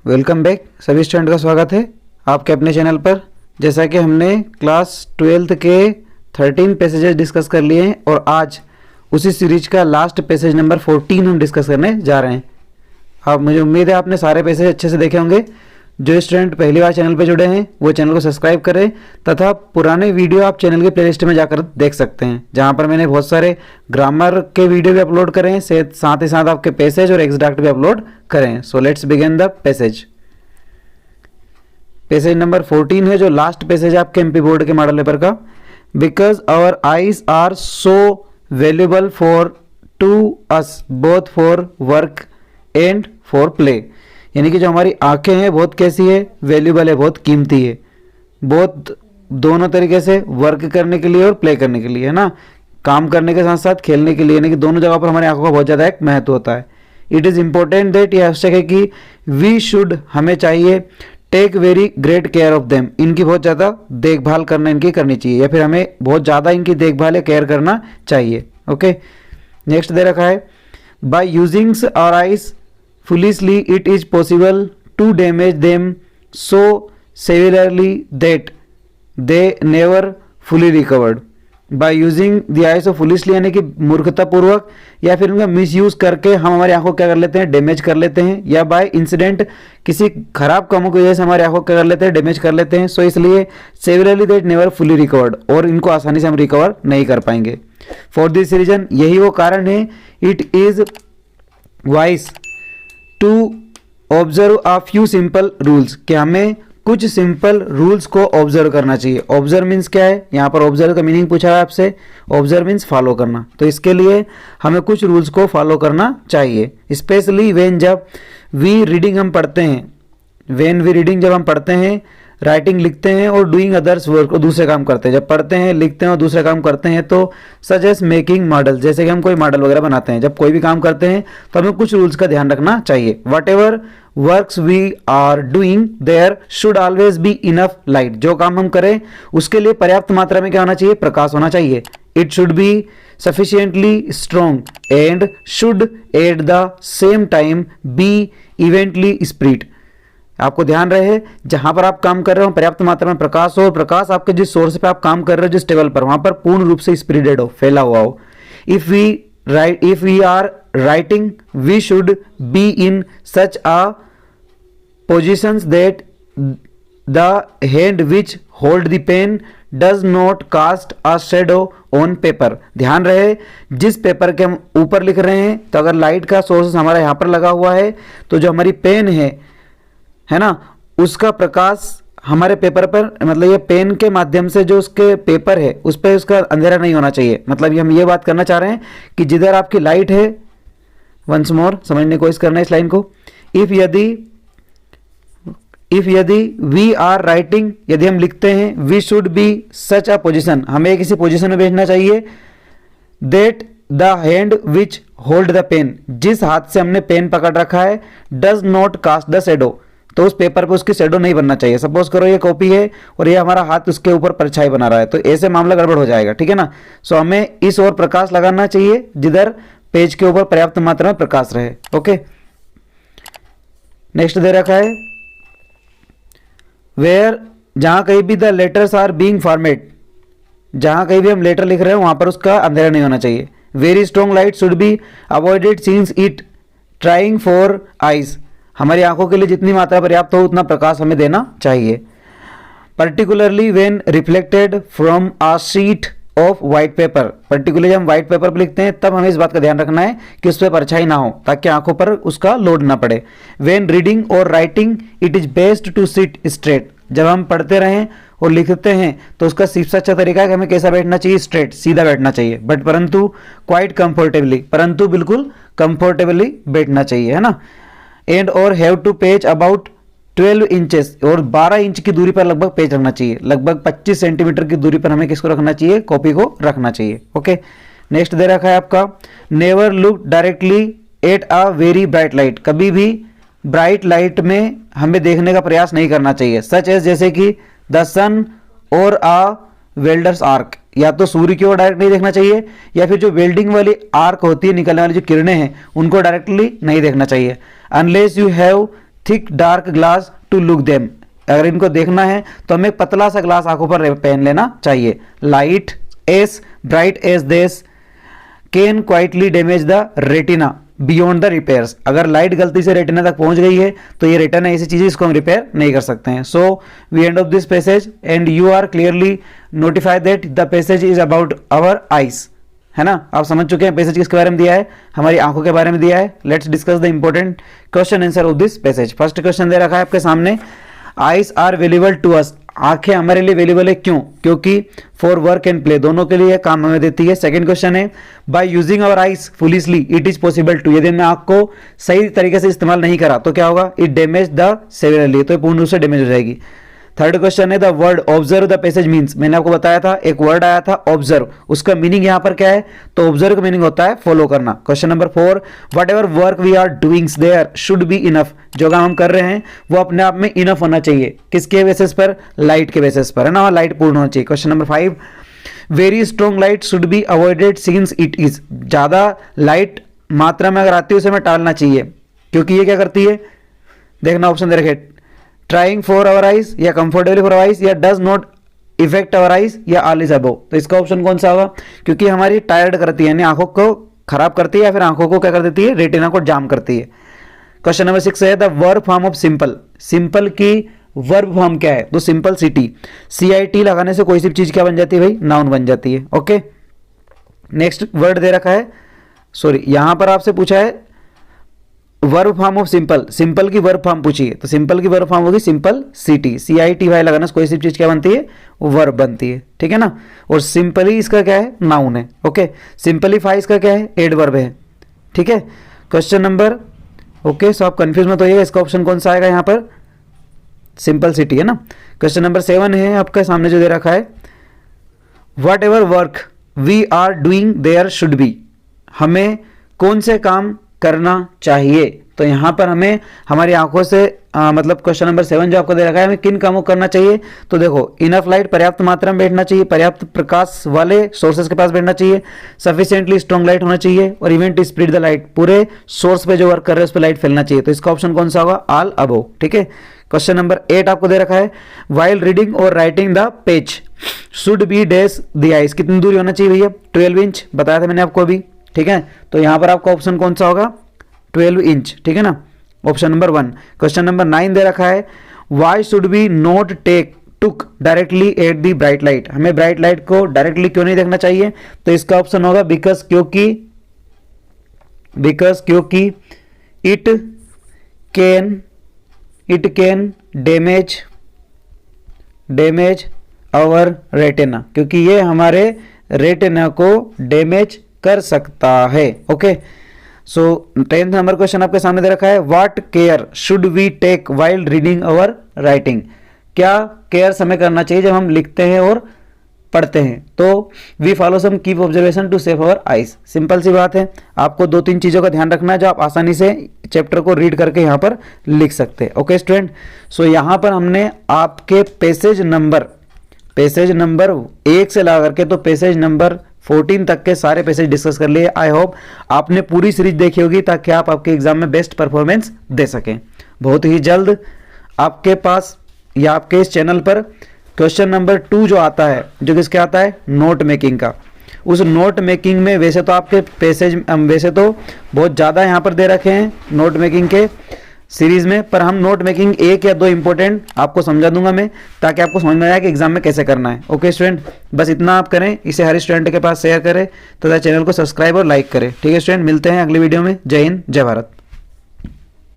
Welcome back. सभी student का स्वागत है आपके अपने चैनल पर। जैसा कि हमने क्लास 12th के 13 पैसेजेस डिस्कस कर लिए हैं और आज उसी सीरीज का लास्ट पैसेज नंबर 14 हम डिस्कस करने जा रहे हैं। आप मुझे उम्मीद है आपने सारे पैसेज अच्छे से देखे होंगे। जो स्टूडेंट पहली बार चैनल पर जुड़े हैं वो चैनल को सब्सक्राइब करें तथा पुराने वीडियो आप चैनल के प्लेलिस्ट में जाकर देख सकते हैं, जहां पर मैंने बहुत सारे ग्रामर के वीडियो भी अपलोड करे हैं, साथ ही साथ आपके पैसेज और एग्जैक्ट भी अपलोड करें हैं। So let's begin the passage. Passage number 14 है जो लास्ट पैसेज है आपके एमपी बोर्ड के मॉडल पेपर का। Because our eyes are so valuable for to us both for work and for play, यानी कि जो हमारी आंखें हैं बहुत कैसी है, वैल्यूबल है, बहुत कीमती है, बहुत दोनों तरीके से वर्क करने के लिए और प्ले करने के लिए, है ना, काम करने के साथ साथ खेलने के लिए, यानी कि दोनों जगह पर हमारी आंखों का बहुत ज़्यादा एक महत्व होता है। इट इज़ इम्पोर्टेंट दैट, यह आवश्यक है कि वी शुड, हमें चाहिए, take very great care of them, इनकी बहुत ज़्यादा देखभाल करना इनकी करनी चाहिए, या फिर हमें बहुत ज़्यादा इनकी देखभाल या केयर करना चाहिए। ओके, नेक्स्ट दे रखा है, by using our eyes foolishly it is possible to damage them so severely that they never fully recovered। by using the eyes of foolishly यानी कि मूर्खतापूर्वक या फिर उनका मिसयूज करके हम हमारी आंखों को क्या कर लेते हैं, डैमेज कर लेते हैं, या बाय इंसिडेंट किसी खराब कामों की वजह से हमारी आंखों को क्या कर लेते हैं, डैमेज कर लेते हैं। सो इसलिए severally that never fully recovered, और इनको आसानी से हम रिकवर नहीं कर पाएंगे। फॉर दिस रीजन, यही वो कारण है, it is wise to observe a few simple rules, कि हमें कुछ सिंपल रूल्स को ऑब्जर्व करना चाहिए। ऑब्जर्व मीन्स क्या है, यहाँ पर ऑब्जर्व का मीनिंग पूछा है आपसे। ऑब्जर्व मीन्स फॉलो करना, तो इसके लिए हमें कुछ रूल्स को फॉलो करना चाहिए। स्पेशली व्हेन, जब वी रीडिंग हम पढ़ते हैं, व्हेन वी रीडिंग जब हम पढ़ते हैं, राइटिंग लिखते हैं, और डूइंग अदर्स वर्क और दूसरे काम करते हैं। जब पढ़ते हैं, लिखते हैं और दूसरे काम करते हैं तो सच एज मेकिंग मॉडल, जैसे कि हम कोई मॉडल वगैरह बनाते हैं, जब कोई भी काम करते हैं तो हमें कुछ रूल्स का ध्यान रखना चाहिए। Whatever works we are doing there should always be enough light, जो काम हम करें उसके लिए पर्याप्त मात्रा में क्या होना चाहिए, प्रकाश होना चाहिए। It should be sufficiently strong and should at the same time be evenly spread। आपको ध्यान रहे जहां पर आप काम कर रहे हो पर्याप्त मात्रा में प्रकाश हो, और प्रकाश आपके जिस सोर्स पे आप काम कर रहे हो, जिस टेबल पर, वहां पर पूर्ण रूप से स्प्रेडेड हो, फैला हुआ हो। If we are writing we should be in such a positions that the hand which hold the pen does not cast a shadow on paper. ध्यान रहे जिस पेपर के हम ऊपर लिख रहे हैं, तो अगर लाइट का सोर्स हमारा यहाँ पर लगा हुआ है तो जो हमारी पेन है ना, उसका प्रकाश हमारे पेपर पर, मतलब ये पेन के माध्यम से जो उसके पेपर है उस पर उसका अंधेरा नहीं होना चाहिए। मतलब हम ये बात करना चाह रहे हैं कि जिधर आपकी लाइट है, वंस मोर समझने की कोशिश करना है इस लाइन को। इफ यदि वी आर राइटिंग, यदि हम लिखते हैं, we should be such a position, हमें किसी पोजिशन में भेजना चाहिए, that the hand which hold the pen, जिस हाथ से हमने पेन पकड़ रखा है, does not cast the shadow, तो उस पेपर पे उसकी शेडो नहीं बनना चाहिए। सपोज करो ये कॉपी है और ये हमारा हाथ उसके ऊपर परछाई बना रहा है, तो ऐसे मामला गड़बड़ हो जाएगा, ठीक है ना। सो हमें इस ओर प्रकाश लगाना चाहिए जिधर पेज के ऊपर पर्याप्त मात्रा में प्रकाश रहे। ओके, नेक्स्ट दे रखा है, वेयर, जहां कहीं भी the letters are being format, जहां कहीं भी हम लेटर लिख रहे हैं वहां पर उसका अंधेरा नहीं होना चाहिए। Very strong light should be avoided since it trying for eyes, हमारी आंखों के लिए जितनी मात्रा पर्याप्त हो उतना प्रकाश हमें देना चाहिए। Particularly when reflected from a sheet of white paper, particularly जब हम व्हाइट पेपर पर लिखते हैं तब हमें इस बात का ध्यान रखना है कि उस पर परछाई ना हो, ताकि आंखों पर उसका लोड ना पड़े। व्हेन रीडिंग और writing it is best to sit straight, जब हम पढ़ते रहें और लिखते हैं तो उसका सबसे अच्छा तरीका है कि हमें कैसा बैठना चाहिए, स्ट्रेट, सीधा बैठना चाहिए, बट परंतु क्वाइट कंफर्टेबली, परंतु बिल्कुल कंफर्टेबली बैठना चाहिए, है ना। एंड और have to page about 12 inches, और 12 इंच की दूरी पर लगभग पेज रखना चाहिए, लगभग 25 सेंटीमीटर की दूरी पर हमें किसको रखना चाहिए, कॉपी को रखना चाहिए। ओके, नेक्स्ट दे रखा है आपका, never look directly at a very bright light, कभी भी ब्राइट लाइट में हमें देखने का प्रयास नहीं करना चाहिए। सच एज, जैसे कि द सन और अ वेल्डर्स आर्क, या तो सूर्य की ओर डायरेक्ट नहीं देखना चाहिए, या फिर जो वेल्डिंग वाली आर्क होती है, निकलने वाली जो किरणें हैं, उनको डायरेक्टली नहीं देखना चाहिए। Unless you have thick dark glass to look them. अगर इनको देखना है तो हमें पतला सा ग्लास आंखों पर पहन लेना चाहिए। Light as bright as this can quietly damage the retina beyond the repairs. अगर लाइट गलती से रेटिना तक पहुंच गई है तो ये रेटिना ऐसी चीज है इसको हम रिपेयर नहीं कर सकते हैं। So we end of this passage and you are clearly notified that the passage is about our eyes, है ना। आप समझ चुके हैं पैसेज किसके बारे में दिया है, हमारी आंखों के बारे में दिया है। Let's discuss the important question answer of this passage. First question दे रखा है आपके सामने, eyes are valuable to us. आंखें हमारे लिए वेल्यूएबल है क्यों? क्योंकि फॉर वर्क एंड प्ले दोनों के लिए काम हमें देती है। सेकंड क्वेश्चन है, by using our eyes foolishly it is possible to. यदि हमने आंख को सही तरीके से इस्तेमाल नहीं करा तो क्या होगा, इट डैमेज द सेवरली, तो पूर्ण रूप से डैमेज हो जाएगी। थर्ड क्वेश्चन है, the word observe the passage means. मैंने आपको बताया था एक वर्ड आया था ऑब्जर्व, उसका मीनिंग यहां पर क्या है, तो ऑब्जर्व का मीनिंग होता है फॉलो करना। Question number 4, whatever work we are doing there should be enough. जो काम हम कर रहे हैं वो अपने आप में इनफ होना चाहिए। किसके बेसिस पर, लाइट के बेसिस पर, है ना, लाइट पूर्ण होना चाहिए। Question number 5, very strong light should be avoided since it is. ज्यादा लाइट मात्रा में अगर आती है उसे हमें टालना चाहिए, क्योंकि ये क्या करती है, देखना ऑप्शन दे रखे, ट्राइंग फॉर आवर आइज या कंफर्टेबली फॉर आइज या does not effect our eyes या ऑल इज अबव। तो इसका ऑप्शन कौन सा होगा, क्योंकि हमारी टायर्ड करती है, यानी आंखों को खराब करती है या फिर आंखों को क्या कर देती है, रेटिना को जाम करती है। क्वेश्चन नंबर 6 है, the verb form of simple. Simple की वर्ब फॉर्म क्या है, तो सिंपल सिटी। CIT लगाने से कोई सी चीज क्या बन जाती है भाई, नाउन बन जाती है। ओके, नेक्स्ट वर्ड दे रखा है, सॉरी यहां पर आपसे पूछा है verb form of simple. Simple की वर्ब फॉर्म पूछी है, तो सिंपल की वर्ब फॉर्म होगी सिंपल सिटी। CITY लगाना से कोई सी चीज क्या बनती है, वो वर्ब बनती है, ठीक है ना। और सिंपली इसका क्या है, नाउन है। ओके, सिंपलीफाई इसका क्या है, एडवर्ब है, ठीक है। क्वेश्चन नंबर, ओके सो आप कंफ्यूज मत होइएगा, इसका ऑप्शन कौन सा आएगा यहाँ पर, सिंपल सिटी, है ना। क्वेश्चन नंबर 7 है आपके सामने जो दे रखा है, whatever work we are doing there should be. हमें कौन से काम करना चाहिए, तो यहां पर हमें हमारी आंखों से मतलब क्वेश्चन नंबर 7 जो आपको दे रखा है, हमें किन कामों को करना चाहिए, तो देखो इनफ लाइट, पर्याप्त मात्रा में बैठना चाहिए, पर्याप्त प्रकाश वाले सोर्सेज के पास बैठना चाहिए, सफिशिएंटली स्ट्रॉन्ग लाइट होना चाहिए, और इवेंट स्प्रेड द लाइट, पूरे सोर्स पे जो वर्क कर रहे हैं उस पर लाइट फैलना चाहिए। तो इसका ऑप्शन कौन सा होगा, ऑल अबव, ठीक है। क्वेश्चन नंबर 8 आपको दे रखा है, वाइल रीडिंग और writing the page should be dash the eyes. कितनी दूरी होना चाहिए भैया, 12 इंच बताया था मैंने आपको अभी, ठीक है। तो यहां पर आपका ऑप्शन कौन सा होगा, 12 इंच, ठीक है ना, ऑप्शन नंबर 1। क्वेश्चन नंबर 9 दे रखा है, why should be not take took directly at the bright light. हमें ब्राइट लाइट को डायरेक्टली क्यों नहीं देखना चाहिए, तो इसका ऑप्शन होगा बिकॉज, क्योंकि it can damage our retina, क्योंकि ये हमारे रेटिना को डैमेज कर सकता है। ओके, सो 10th नंबर क्वेश्चन आपके सामने दे रखा है, what care should we take while reading और राइटिंग। क्या केयर हमें करना चाहिए जब हम लिखते हैं और पढ़ते हैं, तो we follow some keep observation to save our eyes. Simple सी बात है, आपको 2-3 चीजों का ध्यान रखना है जो आप आसानी से चैप्टर को रीड करके यहाँ पर लिख सकते हैं। ओके स्टूडेंट, सो यहाँ पर हमने आपके पेसेज नंबर 1 से ला करके तो पेसेज नंबर 14 तक के सारे पैसेज डिस्कस कर लिए। आई होप आपने पूरी सीरीज देखी होगी ताकि आप आपके एग्जाम में बेस्ट परफॉर्मेंस दे सकें। बहुत ही जल्द आपके पास या आपके इस चैनल पर क्वेश्चन नंबर 2 जो आता है, जो किसके आता है, नोट मेकिंग का। उस नोट मेकिंग में वैसे तो आपके पैसेज वैसे तो बहुत ज़्यादा यहाँ पर दे रखे हैं नोट मेकिंग के सीरीज में, पर हम नोट मेकिंग 1 या 2 इंपॉर्टेंट आपको समझा दूंगा मैं, ताकि आपको समझ में आए कि एग्जाम में कैसे करना है। ओके स्टूडेंट, बस इतना आप करें, इसे हर स्टूडेंट के पास शेयर करें तथा चैनल को सब्सक्राइब और लाइक करें। ठीक है स्टूडेंट, मिलते हैं अगली वीडियो में। जय हिंद, जय भारत।